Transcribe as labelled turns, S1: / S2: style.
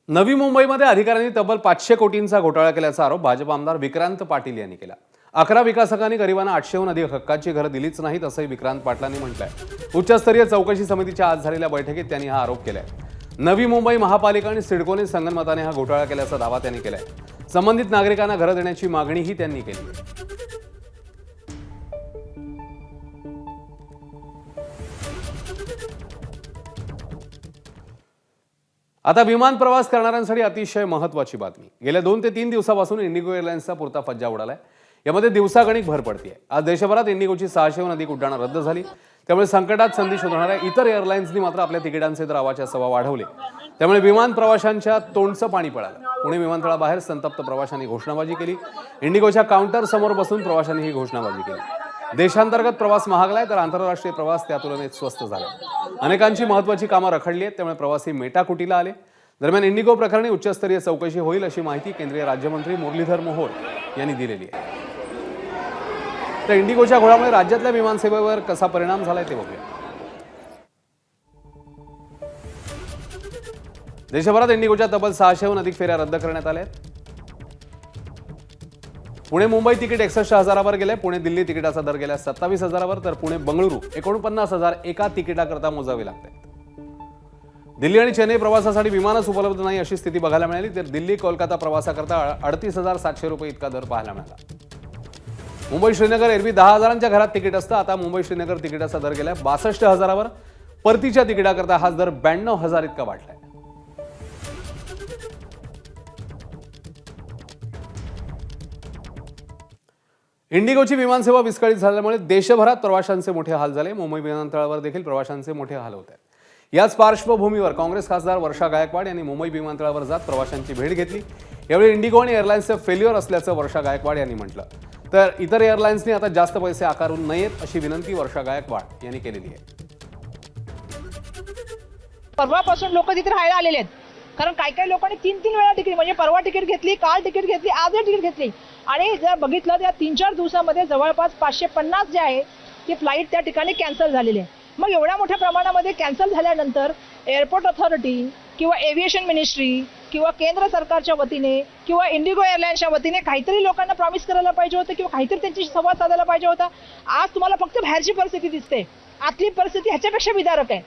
S1: नवी मुंबईमध्ये अधिकाऱ्यांनी तब्बल 500 कोटींचा घोटाळा केल्याचा आरोप भाजप आमदार विक्रांत पाटील यांनी केला। 11 विकासकांनी गरिबांना 800हून अधिक हक्काची घरं दिलीच नाहीत असंही विक्रांत पाटलांनी म्हटलंय। उच्चस्तरीय चौकशी समितीच्या आज झालेल्या बैठकीत त्यांनी हा आरोप केलाय। नवी मुंबई महापालिका आणि सिडकोने संगनमताने हा घोटाळा केल्याचा दावा त्यांनी केलाय। संबंधित नागरिकांना घरं देण्याची मागणीही त्यांनी केली आहे। आता विमान प्रवास करणाऱ्यांसाठी अतिशय महत्त्वाची बातमी। गेल्या 2 ते 3 दिवसापासून इंडिगो एअरलाइन्सचा पुरता फज्जा उडालाय। यामध्ये दिवसागणिक भर पडते। आज देशभरात इंडिगोची 600हून अधिक उड्डाणं रद्द झाली। त्यामुळे संकटात संधी शोधणाऱ्या इतर एअरलाइन्सनी मात्र आपल्या तिकिटांचे दर आवाच्या सवा वाढवले। त्यामुळे विमान प्रवाशांच्या तोंडचं पाणी पळालं। पुणे विमानतळाबाहेर संतप्त प्रवाशांनी घोषणाबाजी केली। इंडिगोच्या काउंटर समोर बसून प्रवाशांनी ही घोषणाबाजी केली। देशांतर्गत प्रवास महागलाय तर आंतरराष्ट्रीय प्रवास त्या तुलनेत स्वस्त झाला। अनेकांची महत्त्वाची कामं रखडली आहेत, त्यामुळे प्रवासी मेटाकुटीला आले। दरम्यान इंडिगो प्रकरणी उच्चस्तरीय चौकशी होईल अशी माहिती केंद्रीय राज्यमंत्री मुरलीधर मोहोळ यांनी दिलेली आहे। तर इंडिगोच्या घोळामुळे राज्यातल्या विमानसेवेवर कसा परिणाम झालाय ते बघूया। देशभरात इंडिगोच्या तब्बल 600हून अधिक फेऱ्या रद्द करण्यात आल्या आहेत। पुणे मुंबई तिकीट 61,000वर गेले। पुणे दिल्ली तिकिटाचा दर गेल्या 27,000वर, तर पुणे बंगळुरू 49,000 एका तिकिटाकरता मोजावे लागते। दिल्ली आणि चेन्नई प्रवासासाठी विमानच उपलब्ध नाही अशी स्थिती बघायला मिळाली। तर दिल्ली कोलकाता प्रवासाकरता 38,700 रुपये इतका दर पाहायला मिळाला। मुंबई श्रीनगर एरवी 10,000च्या घरात तिकीट असतं। आता मुंबई श्रीनगर तिकिटाचा दर गेला 62,000वर। परतीच्या तिकिटाकरता हाच दर 92,000 इतका वाढलाय। इंडिगोची विमानसेवा विस्कळीत झाल्यामुळे देशभरात प्रवाशांचे मोठे हाल झाले। मुंबई विमानतळावर देखील प्रवाशांचे मोठे हाल होत आहेत। याच पार्श्वभूमीवर काँग्रेस खासदार वर्षा गायकवाड यांनी मुंबई विमानतळावर जात प्रवाशांची भेट घेतली। यावेळी इंडिगो आणि एअरलाइन्सचं फेल्युअर असल्याचं वर्षा गायकवाड यांनी म्हटलं। तर इतर एअरलाइन्सनी आता जास्त पैसे आकारू नयेत अशी विनंती वर्षा गायकवाड यांनी केलेली आहे।
S2: परवापासून लोक तिथे राहायला आलेले आहेत, कारण काही लोकांनी 3 वेळा तिकीट, म्हणजे परवा तिकीट घेतली, काल तिकीट घेतली, आज तिकीट घेतली, आणि जर बघितलं तर 3-4 दिवसामध्ये जवळपास 550 जे आहे ती फ्लाईट त्या ठिकाणी कॅन्सल झालेली आहे। मग एवढ्या मोठ्या प्रमाणामध्ये कॅन्सल झाल्यानंतर एअरपोर्ट अथॉरिटी किंवा एव्हिएशन मिनिस्ट्री किंवा केंद्र सरकारच्या वतीने किंवा इंडिगो एअरलाइन्सच्या वतीने काहीतरी लोकांना प्रॉमिस करायला पाहिजे होतं किंवा काहीतरी त्यांची संवाद साधायला पाहिजे होता। आज तुम्हाला फक्त बाहेरची परिस्थिती दिसते, आतली परिस्थिती ह्याच्यापेक्षा विदारक आहे।